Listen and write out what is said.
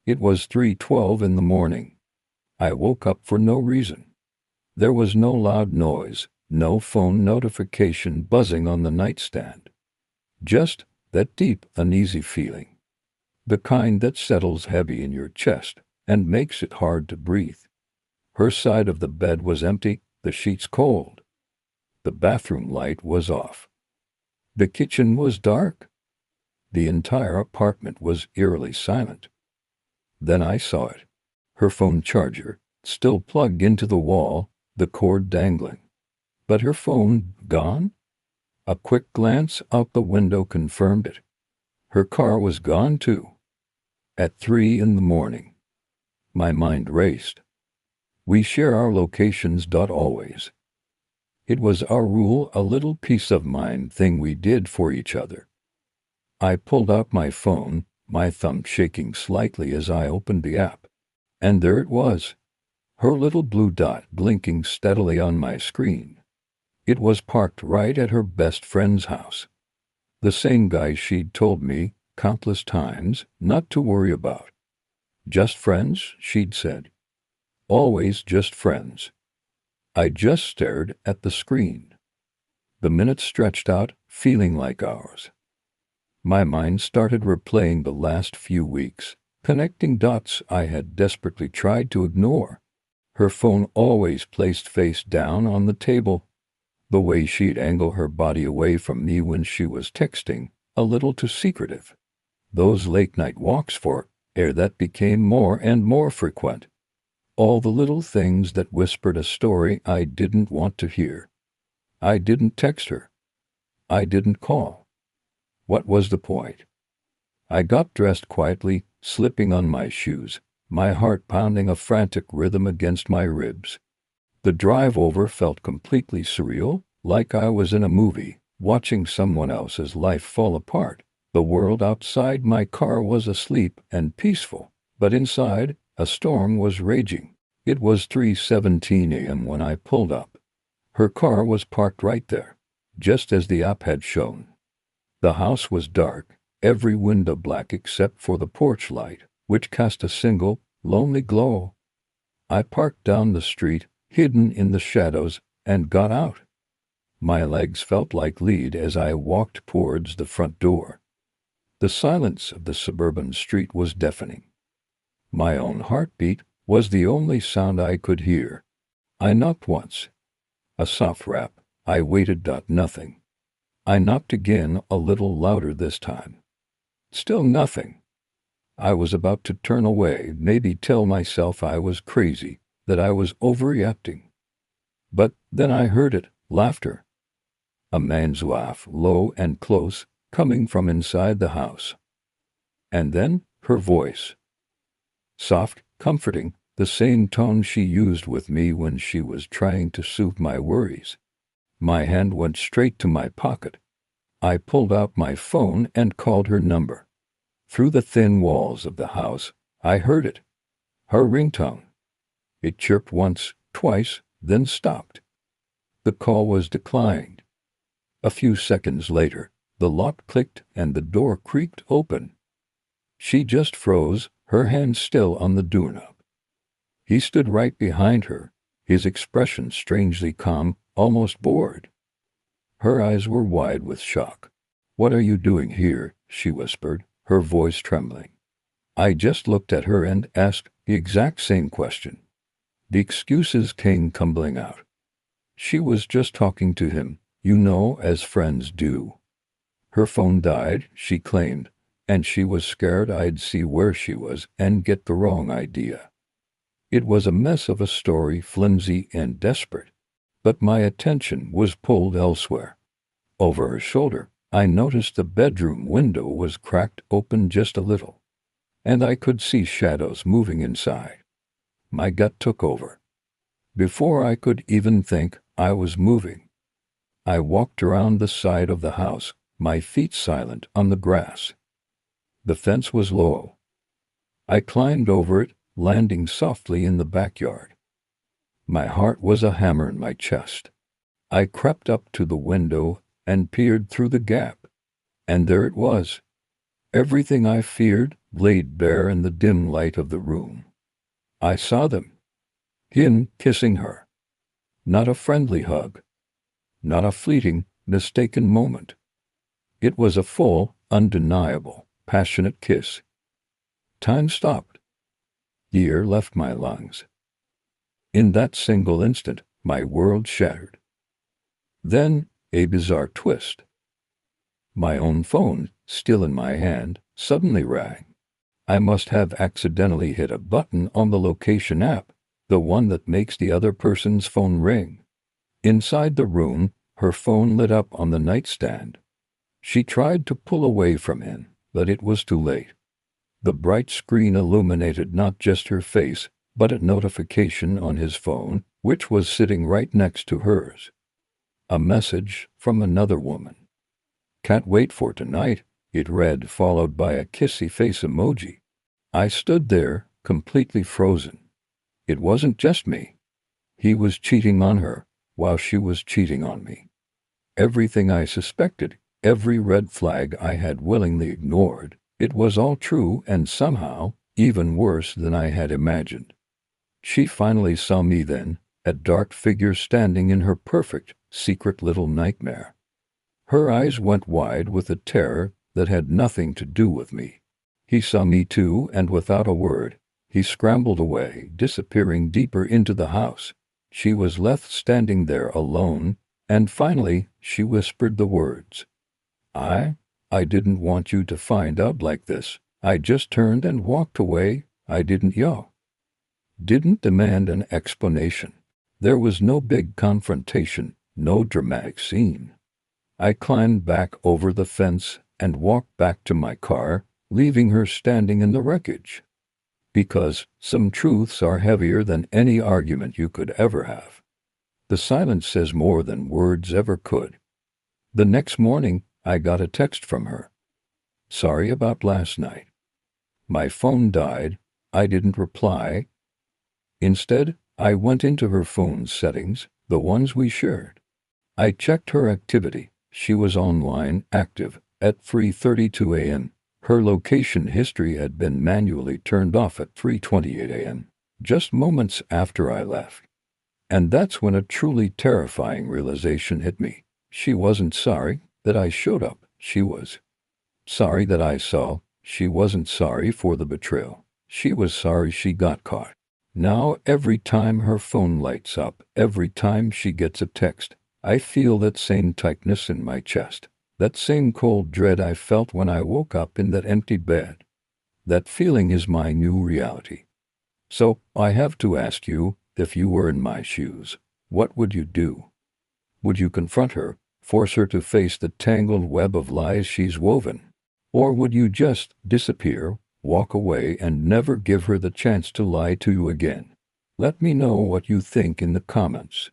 It was 3:12 in the morning. I woke up for no reason. There was no loud noise, no phone notification buzzing on the nightstand. Just that deep, uneasy feeling. The kind that settles heavy in your chest and makes it hard to breathe. Her side of the bed was empty, the sheets cold. The bathroom light was off. The kitchen was dark. The entire apartment was eerily silent. Then I saw it. Her phone charger, still plugged into the wall, the cord dangling. But her phone gone? A quick glance out the window confirmed it. Her car was gone too. At 3 in the morning. My mind raced. We share our locations. Always. It was our rule, a little peace of mind thing we did for each other. I pulled out my phone, my thumb shaking slightly as I opened the app. And there it was. Her little blue dot blinking steadily on my screen. It was parked right at her best friend's house. The same guy she'd told me countless times not to worry about. Just friends, she'd said. Always just friends. I just stared at the screen. The minutes stretched out, feeling like hours. My mind started replaying the last few weeks, connecting dots I had desperately tried to ignore. Her phone always placed face down on the table. The way she'd angle her body away from me when she was texting, a little too secretive. Those late-night walks for air that became more and more frequent. All the little things that whispered a story I didn't want to hear. I didn't text her. I didn't call. What was the point? I got dressed quietly, slipping on my shoes, my heart pounding a frantic rhythm against my ribs. The drive over felt completely surreal, like I was in a movie, watching someone else's life fall apart. The world outside my car was asleep and peaceful, but inside, a storm was raging. It was 3:17 a.m. when I pulled up. Her car was parked right there, just as the app had shown. The house was dark, every window black except for the porch light, which cast a single, lonely glow. I parked down the street, hidden in the shadows, and got out. My legs felt like lead as I walked towards the front door. The silence of the suburban street was deafening. My own heartbeat was the only sound I could hear. I knocked once. A soft rap. I waited. Nothing. I knocked again, a little louder this time. Still nothing. I was about to turn away, maybe tell myself I was crazy, that I was overreacting. But then I heard it, laughter. A man's laugh, low and close, coming from inside the house. And then her voice. Soft, comforting, the same tone she used with me when she was trying to soothe my worries. My hand went straight to my pocket. I pulled out my phone and called her number. Through the thin walls of the house, I heard it. Her ringtone. It chirped once, twice, then stopped. The call was declined. A few seconds later, the lock clicked and the door creaked open. She just froze, her hand still on the doorknob. He stood right behind her, his expression strangely calm, almost bored. Her eyes were wide with shock. "What are you doing here?" she whispered, her voice trembling. I just looked at her and asked the exact same question. The excuses came tumbling out. She was just talking to him, as friends do. Her phone died, she claimed, and she was scared I'd see where she was and get the wrong idea. It was a mess of a story, flimsy and desperate, but my attention was pulled elsewhere. Over her shoulder, I noticed the bedroom window was cracked open just a little, and I could see shadows moving inside. My gut took over. Before I could even think, I was moving. I walked around the side of the house, my feet silent on the grass. The fence was low. I climbed over it, landing softly in the backyard. My heart was a hammer in my chest. I crept up to the window and peered through the gap. And there it was. Everything I feared, laid bare in the dim light of the room. I saw them. Him kissing her. Not a friendly hug. Not a fleeting, mistaken moment. It was a full, undeniable, passionate kiss. Time stopped. The air left my lungs. In that single instant, my world shattered. Then, a bizarre twist. My own phone, still in my hand, suddenly rang. I must have accidentally hit a button on the location app, the one that makes the other person's phone ring. Inside the room, her phone lit up on the nightstand. She tried to pull away from him, but it was too late. The bright screen illuminated not just her face, but a notification on his phone, which was sitting right next to hers. A message from another woman. "Can't wait for tonight," it read, followed by a kissy face emoji. I stood there, completely frozen. It wasn't just me. He was cheating on her, while she was cheating on me. Everything I suspected, every red flag I had willingly ignored, it was all true and somehow even worse than I had imagined. She finally saw me then, a dark figure standing in her perfect, secret little nightmare. Her eyes went wide with a terror that had nothing to do with me. He saw me too, and without a word, he scrambled away, disappearing deeper into the house. She was left standing there alone, and finally she whispered the words. I didn't want you to find out like this. I just turned and walked away. I didn't yell. Didn't demand an explanation. There was no big confrontation, no dramatic scene. I climbed back over the fence and walked back to my car, leaving her standing in the wreckage. Because some truths are heavier than any argument you could ever have. The silence says more than words ever could. The next morning, I got a text from her. "Sorry about last night. My phone died. I didn't reply." Instead, I went into her phone's settings, the ones we shared. I checked her activity. She was online, active, at 3:32 a.m. Her location history had been manually turned off at 3:28 a.m., just moments after I left. And that's when a truly terrifying realization hit me. She wasn't sorry that I showed up. She was sorry that I saw. She wasn't sorry for the betrayal. She was sorry she got caught. Now every time her phone lights up, every time she gets a text, I feel that same tightness in my chest. That same cold dread I felt when I woke up in that empty bed. That feeling is my new reality. So, I have to ask you, if you were in my shoes, what would you do? Would you confront her, force her to face the tangled web of lies she's woven? Or would you just disappear, walk away, and never give her the chance to lie to you again? Let me know what you think in the comments.